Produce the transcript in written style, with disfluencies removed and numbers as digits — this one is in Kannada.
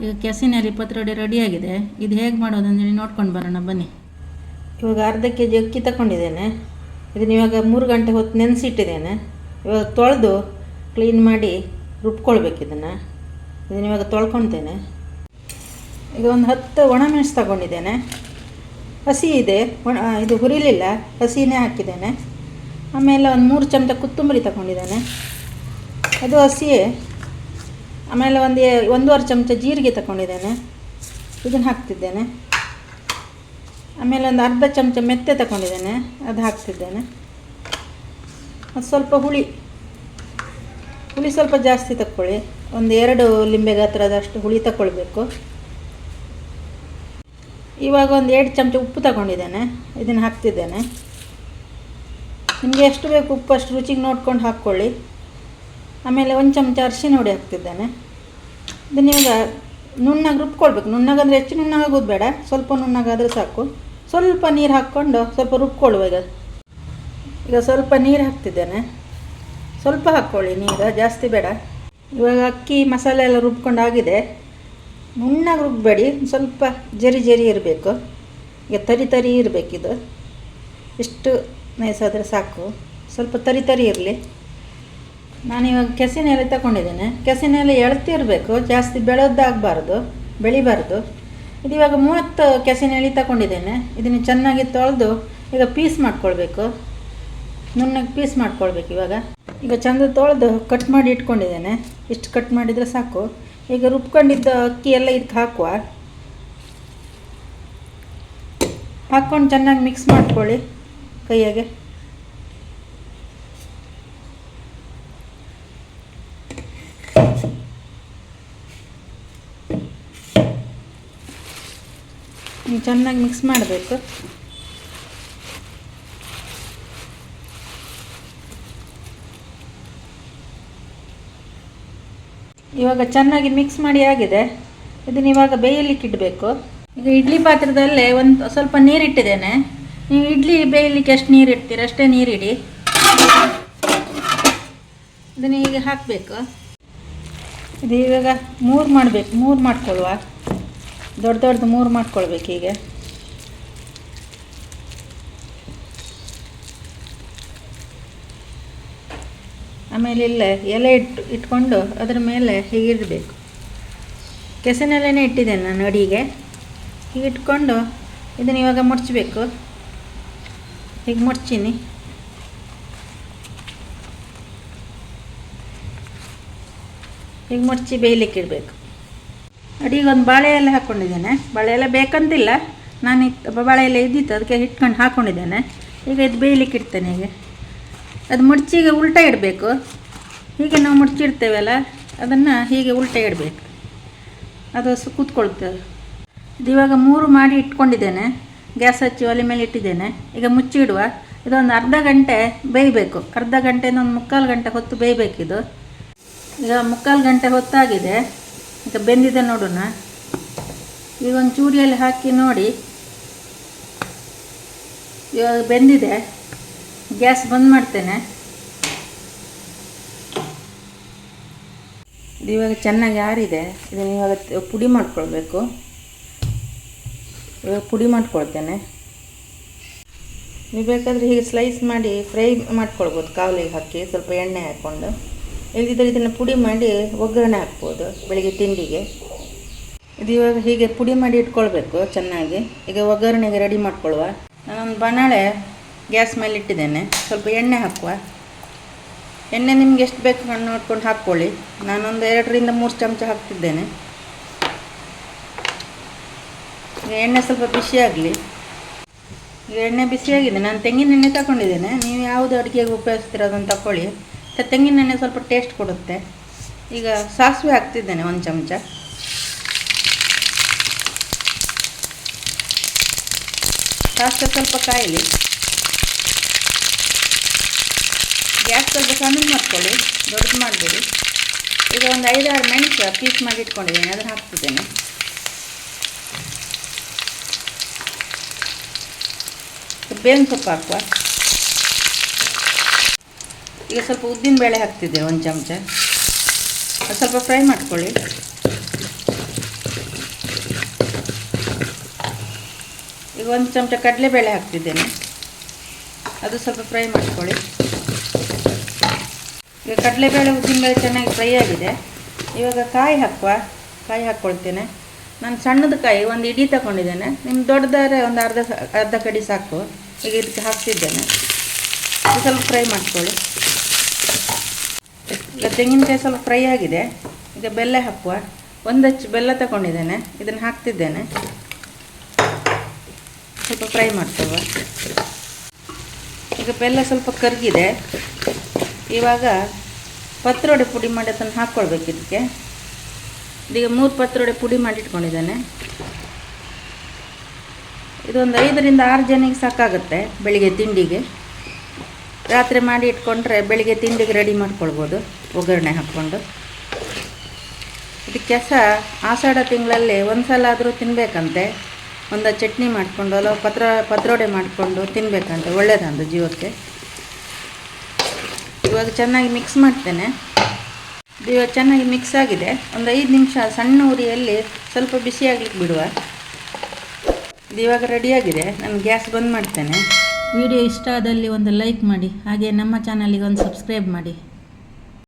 ಈಗ ಕೆಸಿನಲ್ಲಿ ಪತ್ರೊಡೆ ರೆಡಿಯಾಗಿದೆ. ಇದು ಹೇಗೆ ಮಾಡೋದಂದರೆ ನೋಡ್ಕೊಂಡು ಬರೋಣ ಬನ್ನಿ. ಇವಾಗ ಅರ್ಧ kg ಅಕ್ಕಿ ತಗೊಂಡಿದ್ದೇನೆ. ಇದನ್ನ ಇವಾಗ 3 ಗಂಟೆ ಹೊತ್ತು ನೆನೆಸಿಟ್ಟಿದ್ದೇನೆ. ಇವಾಗ ತೊಳೆದು ಕ್ಲೀನ್ ಮಾಡಿ ರುಬ್ಕೊಳ್ಬೇಕು ಇದನ್ನು ಇವಾಗ ತೊಳ್ಕೊತೇನೆ. ಈಗ ಒಂದು 10 ಒಣಮೆಣಸು ತಗೊಂಡಿದ್ದೇನೆ. ಹಸಿ ಇದೆ, ಇದು ಹುರಿಲಿಲ್ಲ, ಹಸಿನೇ ಹಾಕಿದ್ದೇನೆ. ಆಮೇಲೆ ಒಂದು 3 ಚಮಚ ಕೊತ್ತಂಬರಿ ತಗೊಂಡಿದ್ದೇನೆ, ಅದು ಹಸಿಯೇ. ಆಮೇಲೆ 1.5 ಚಮಚ ಜೀರಿಗೆ ತಗೊಂಡಿದ್ದೇನೆ, ಇದನ್ನು ಹಾಕ್ತಿದ್ದೇನೆ. ಆಮೇಲೆ ಒಂದು ಅರ್ಧ ಚಮಚ ಮೆಂತ್ಯ ತಗೊಂಡಿದ್ದೇನೆ, ಅದು ಹಾಕ್ತಿದ್ದೇನೆ. ಮತ್ತು ಸ್ವಲ್ಪ ಹುಳಿ ಸ್ವಲ್ಪ ಜಾಸ್ತಿ ತಗೊಳ್ಳಿ, ಒಂದು 2 ಲಿಂಬೆ ಗಾತ್ರದಷ್ಟು ಹುಳಿ ತಗೊಳ್ಬೇಕು. ಇವಾಗ ಒಂದು 2 ಚಮಚ ಉಪ್ಪು ತಗೊಂಡಿದ್ದೇನೆ, ಇದನ್ನು ಹಾಕ್ತಿದ್ದೇನೆ. ನಿಮಗೆ ಎಷ್ಟು ಬೇಕು ಉಪ್ಪು ಅಷ್ಟು ರುಚಿಗೆ ನೋಡ್ಕೊಂಡು ಹಾಕ್ಕೊಳ್ಳಿ. ಆಮೇಲೆ 1 ಚಮಚ ಅರಿಶಿನ ಹುಡಿ ಹಾಕ್ತಿದ್ದೇನೆ. ಇದನ್ನು ಇವಾಗ ನುಣ್ಣಗೆ ರುಬ್ಕೊಳ್ಬೇಕು. ನುಣ್ಣಗಂದರೆ ಹೆಚ್ಚು ನುಣ್ಣಗಾಗೋದು ಬೇಡ, ಸ್ವಲ್ಪ ನುಣ್ಣಗಾದರೆ ಸಾಕು. ಸ್ವಲ್ಪ ನೀರು ಹಾಕ್ಕೊಂಡು ಸ್ವಲ್ಪ ರುಬ್ಕೊಳ್ಳುವ. ಈಗ ಸ್ವಲ್ಪ ನೀರು ಹಾಕ್ತಿದ್ದೇನೆ, ಸ್ವಲ್ಪ ಹಾಕ್ಕೊಳ್ಳಿ ನೀರು, ಜಾಸ್ತಿ ಬೇಡ. ಇವಾಗ ಅಕ್ಕಿ ಮಸಾಲೆ ಎಲ್ಲ ರುಬ್ಕೊಂಡಾಗಿದೆ. ನುಣ್ಣಗೆ ರುಬ್ಬಬೇಡಿ, ಸ್ವಲ್ಪ ಜರಿ ಇರಬೇಕು. ಈಗ ತರಿ ಇರಬೇಕಿದು, ಇಷ್ಟು ನೈಸಾದರೆ ಸಾಕು. ಸ್ವಲ್ಪ ತರಿ ಇರಲಿ. ನಾನಿವಾಗ ಕೆಸಿನೆಲೆ ತಗೊಂಡಿದ್ದೇನೆ. ಕೆಸಿನೆಲೆ ಎಳ್ತಿರಬೇಕು, ಜಾಸ್ತಿ ಬೆಳಿಬಾರ್ದು. ಇದು ಇವಾಗ 30 ಕೆಸಿನೆಲೆ ತಗೊಂಡಿದ್ದೇನೆ. ಇದನ್ನು ಚೆನ್ನಾಗಿ ತೊಳೆದು ಈಗ ಪೀಸ್ ಮಾಡ್ಕೊಳ್ಬೇಕು, ನುಣ್ಣಗೆ ಪೀಸ್ ಮಾಡ್ಕೊಳ್ಬೇಕು. ಈಗ ಚೆಂದ ತೊಳೆದು ಕಟ್ ಮಾಡಿ ಇಟ್ಕೊಂಡಿದ್ದೇನೆ. ಇಷ್ಟು ಕಟ್ ಮಾಡಿದರೆ ಸಾಕು. ಈಗ ರುಬ್ಕೊಂಡಿದ್ದ ಅಕ್ಕಿ ಎಲ್ಲ ಇದಕ್ಕೆ ಹಾಕ್ಕೊಂಡು ಚೆನ್ನಾಗಿ ಮಿಕ್ಸ್ ಮಾಡ್ಕೊಳ್ಳಿ ಕೈಯಾಗೆ. ಚೆನ್ನಾಗಿ ಮಿಕ್ಸ್ ಮಾಡಬೇಕು. ಇವಾಗ ಚೆನ್ನಾಗಿ ಮಿಕ್ಸ್ ಮಾಡಿ ಆಗಿದೆ. ಇದನ್ನು ಇವಾಗ ಬೇಯಲಿಕ್ಕೆ ಇಡಬೇಕು. ಈಗ ಇಡ್ಲಿ ಪಾತ್ರದಲ್ಲೇ ಒಂದು ಸ್ವಲ್ಪ ನೀರಿಟ್ಟಿದ್ದೇನೆ. ನೀವು ಇಡ್ಲಿ ಬೇಯಲಿಕ್ಕೆ ಎಷ್ಟು ನೀರು ಇಡ್ತೀರ ಅಷ್ಟೇ ನೀರಿಡಿ. ಇದನ್ನು ಈಗ ಹಾಕಬೇಕು. ಇದು ಇವಾಗ 3 ಮಾಡ್ಕೊಳ್ಳುವ. ದೊಡ್ಡ 3 ಮಾಡ್ಕೊಳ್ಬೇಕು. ಈಗ ಆಮೇಲೆ ಇಲ್ಲೇ ಎಲೆ ಇಟ್ಕೊಂಡು ಅದರ ಮೇಲೆ ಹೀಗಿಡಬೇಕು. ಕೆಸನೆಲೆನೇ ಇಟ್ಟಿದ್ದೇನೆ ನಾನು ಅಡಿಗೆ. ಹೀಗೆ ಇಟ್ಕೊಂಡು ಇದನ್ನು ಇವಾಗ ಮುಚ್ಚಬೇಕು. ಹೀಗೆ ಮುಚ್ಚೀನಿ. ಹೀಗೆ ಮುಚ್ಚಿ ಬೇಯಲಿಕ್ಕೆ ಇಡಬೇಕು. ಅಡಿಗೆ ಒಂದು ಬಾಳೆ ಎಲೆ ಹಾಕ್ಕೊಂಡಿದ್ದೇನೆ. ಬಾಳೆ ಎಲೆ ಬೇಕಂತಿಲ್ಲ, ನಾನು ಬಾಳೆ ಎಲೆ ಇದ್ದಿತ್ತು ಅದಕ್ಕೆ ಇಟ್ಕೊಂಡು ಹಾಕ್ಕೊಂಡಿದ್ದೇನೆ. ಈಗ ಇದು ಬೇಯಲಿಕ್ಕೆ ಇಡ್ತೇನೆ. ಹೀಗೆ ಅದು ಮುಡ್ಚಿಗೆ ಉಲ್ಟಾ ಇಡಬೇಕು. ಹೀಗೆ ನಾವು ಮುಡ್ಚಿಡ್ತೇವಲ್ಲ, ಅದನ್ನು ಹೀಗೆ ಉಲ್ಟಾ ಇಡಬೇಕು, ಅದು ಕೂತ್ಕೊಳ್ತೇವೆ. ಇದು ಇವಾಗ 3 ಮಾಡಿ ಇಟ್ಕೊಂಡಿದ್ದೇನೆ. ಗ್ಯಾಸ್ ಹಚ್ಚಿ ಒಲೆ ಮೇಲೆ ಇಟ್ಟಿದ್ದೇನೆ. ಈಗ ಮುಚ್ಚಿಡುವ. ಇದೊಂದು ಅರ್ಧ ಗಂಟೆ ಬೇಯಬೇಕು. ಅರ್ಧ ಗಂಟೆಯಿಂದ ಒಂದು 3/4 ಗಂಟೆ ಹೊತ್ತು ಬೇಯಬೇಕಿದು. ಈಗ 3/4 ಗಂಟೆ ಹೊತ್ತಾಗಿದೆ. ಈಗ ಬೆಂದಿದೆ ನೋಡೋಣ. ಈಗ ಒಂದು ಚೂರಿಯಲ್ಲಿ ಹಾಕಿ ನೋಡಿ. ಇವಾಗ ಬೆಂದಿದೆ. ಗ್ಯಾಸ್ ಬಂದ್ ಮಾಡ್ತೇನೆ. ಇದು ಇವಾಗ ಚೆನ್ನಾಗಿ ಆರಿದೆ. ಇದನ್ನು ಇವಾಗ ಪುಡಿ ಮಾಡ್ಕೊಳ್ಬೇಕು. ಇವಾಗ ಪುಡಿ ಮಾಡ್ಕೊಳ್ತೇನೆ. ನೀವು ಬೇಕಾದರೆ ಹೀಗೆ ಸ್ಲೈಸ್ ಮಾಡಿ ಫ್ರೈ ಮಾಡ್ಕೊಳ್ಬೋದು, ಕಾವಲಿಗೆ ಹಾಕಿ ಸ್ವಲ್ಪ ಎಣ್ಣೆ ಹಾಕ್ಕೊಂಡು. ಇಲ್ಲದಿದ್ದರೆ ಇದನ್ನು ಪುಡಿ ಮಾಡಿ ಒಗ್ಗರಣೆ ಹಾಕ್ಬೋದು ಬೆಳಿಗ್ಗೆ ತಿಂಡಿಗೆ. ಇದು ಇವಾಗ ಹೀಗೆ ಪುಡಿ ಮಾಡಿ ಇಟ್ಕೊಳ್ಬೇಕು ಚೆನ್ನಾಗಿ. ಈಗ ಒಗ್ಗರಣೆಗೆ ರೆಡಿ ಮಾಡ್ಕೊಳ್ಳುವ. ನಾನೊಂದು ಬಾಣಲೆ ಗ್ಯಾಸ್ ಮೇಲೆ ಇಟ್ಟಿದ್ದೇನೆ. ಸ್ವಲ್ಪ ಎಣ್ಣೆ ಹಾಕುವ. ಎಣ್ಣೆ ನಿಮ್ಗೆ ಎಷ್ಟು ಬೇಕು ನೋಡ್ಕೊಂಡು ಹಾಕ್ಕೊಳ್ಳಿ. ನಾನೊಂದು 2ರಿಂದ 3 ಚಮಚ ಹಾಕ್ತಿದ್ದೇನೆ. ಈಗ ಎಣ್ಣೆ ಸ್ವಲ್ಪ ಬಿಸಿಯಾಗಲಿ. ಈಗ ಎಣ್ಣೆ ಬಿಸಿಯಾಗಿದೆ. ನಾನು ತೆಂಗಿನ ಎಣ್ಣೆ ತಗೊಂಡಿದ್ದೇನೆ. ನೀವು ಯಾವುದು ಅಡುಗೆಗೆ ಉಪಯೋಗಿಸ್ತೀರ ಅದನ್ನು ತಗೊಳ್ಳಿ. ತೆಂಗಿನ ಎಣ್ಣೆ ಸ್ವಲ್ಪ ಟೇಸ್ಟ್ ಕೊಡುತ್ತೆ. ಈಗ ಸಾಸಿವೆ ಹಾಕ್ತಿದ್ದೇನೆ 1 ಚಮಚ. ಸಾಸಿವೆ ಸ್ವಲ್ಪ ಕಾಯಲಿ. ಗ್ಯಾಸ್ ಸ್ವಲ್ಪ ಸಣ್ಣ ಮಾಡ್ಕೊಳ್ಳಿ, ದೊಡ್ಡದು ಮಾಡಬೇಡಿ. ಈಗ ಒಂದು 5-6 ಮೆಣಸು ಪೀಸ್ ಮಾಡಿ ಇಟ್ಕೊಂಡಿದ್ದೇನೆ, ಅದನ್ನು ಹಾಕ್ತಿದ್ದೇನೆ. ಬೇವಿನ ಸೊಪ್ಪು ಹಾಕುವ. ಈಗ ಸ್ವಲ್ಪ ಉದ್ದಿನ ಬೇಳೆ ಹಾಕ್ತಿದ್ದೇನೆ 1 ಚಮಚ. ಅದು ಸ್ವಲ್ಪ ಫ್ರೈ ಮಾಡ್ಕೊಳ್ಳಿ. ಈಗ 1 ಚಮಚ ಕಡಲೆಬೇಳೆ ಹಾಕ್ತಿದ್ದೇನೆ, ಅದು ಸ್ವಲ್ಪ ಫ್ರೈ ಮಾಡ್ಕೊಳ್ಳಿ. ಈಗ ಕಡಲೆಬೇಳೆ ಉದ್ದಿನಬೇಳೆ ಚೆನ್ನಾಗಿ ಫ್ರೈ ಆಗಿದೆ. ಇವಾಗ ಕಾಯಿ ಹಾಕ್ಕೊಳ್ತೇನೆ. ನಾನು ಸಣ್ಣದ ಕಾಯಿ ಒಂದು ಇಡೀ ತಗೊಂಡಿದ್ದೇನೆ, ನಿಮ್ಗೆ ದೊಡ್ಡದಾದ್ರೆ ಒಂದು ಅರ್ಧ ಕಡಿ ಸಾಕು. ಈಗ ಇದಕ್ಕೆ ಹಾಕ್ತಿದ್ದೇನೆ, ಸ್ವಲ್ಪ ಫ್ರೈ ಮಾಡ್ಕೊಳ್ಳಿ. ಈಗ ತೆಂಗಿನಕಾಯಿ ಸ್ವಲ್ಪ ಫ್ರೈ ಆಗಿದೆ. ಈಗ ಬೆಲ್ಲ ಹಾಕುವ. 1 ಅಚ್ಚು ಬೆಲ್ಲ ತಗೊಂಡಿದ್ದೇನೆ, ಇದನ್ನು ಹಾಕ್ತಿದ್ದೇನೆ, ಸ್ವಲ್ಪ ಫ್ರೈ ಮಾಡ್ಕೊಳ್ಳುವ. ಈಗ ಬೆಲ್ಲ ಸ್ವಲ್ಪ ಕರಗಿದೆ. ಇವಾಗ ಪತ್ರೊಡೆ ಪುಡಿ ಮಾಡಿ ಅದನ್ನು ಹಾಕ್ಕೊಳ್ಬೇಕು ಇದಕ್ಕೆ. ಈಗ 3 ಪತ್ರೊಡೆ ಪುಡಿ ಮಾಡಿ ಇಟ್ಕೊಂಡಿದ್ದೇನೆ. ಇದೊಂದು 5 ರಿಂದ 6 ಜನಕ್ಕೆ ಸಾಕಾಗುತ್ತೆ ಬೆಳಿಗ್ಗೆ ತಿಂಡಿಗೆ. ರಾತ್ರಿ ಮಾಡಿ ಇಟ್ಕೊಂಡ್ರೆ ಬೆಳಿಗ್ಗೆ ತಿಂಡಿಗೆ ರೆಡಿ ಮಾಡ್ಕೊಳ್ಬೋದು ಒಗ್ಗರಣೆ ಹಾಕ್ಕೊಂಡು. ಇದಕ್ಕೆ ಆಷಾಢ ತಿಂಗಳಲ್ಲಿ ಒಂದು ಸಲ ಆದರೂ ತಿನ್ನಬೇಕಂತೆ. ಒಂದು ಚಟ್ನಿ ಮಾಡಿಕೊಂಡು ಅಲ್ಲ ಪತ್ರೊಡೆ ಮಾಡಿಕೊಂಡು ತಿನ್ನಬೇಕಂತೆ, ಒಳ್ಳೆಯದಂದು ಜೀವಕ್ಕೆ. ಇವಾಗ ಚೆನ್ನಾಗಿ ಮಿಕ್ಸ್ ಮಾಡ್ತೇನೆ. ಇವಾಗ ಚೆನ್ನಾಗಿ ಮಿಕ್ಸ್ ಆಗಿದೆ. ಒಂದು 5 ನಿಮಿಷ ಸಣ್ಣ ಉರಿಯಲ್ಲಿ ಸ್ವಲ್ಪ ಬಿಸಿ ಆಗ್ಲಿಕ್ಕೆ ಬಿಡುವ. ಇದು ಇವಾಗ ರೆಡಿಯಾಗಿದೆ. ನಾನು ಗ್ಯಾಸ್ ಬಂದ್ ಮಾಡ್ತೇನೆ. ವಿಡಿಯೋ ಇಷ್ಟ ಆದಲ್ಲಿ ಒಂದು ಲೈಕ್ ಮಾಡಿ, ಹಾಗೆ ನಮ್ಮ ಚಾನಲಿಗೆ ಒಂದು ಸಬ್ಸ್ಕ್ರೈಬ್ ಮಾಡಿ.